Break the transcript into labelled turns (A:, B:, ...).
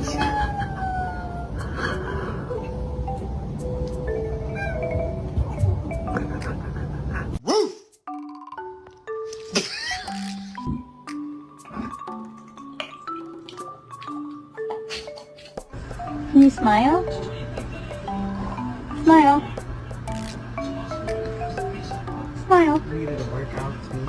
A: Can you smile? Smile. Smile.
B: Needed a workout too.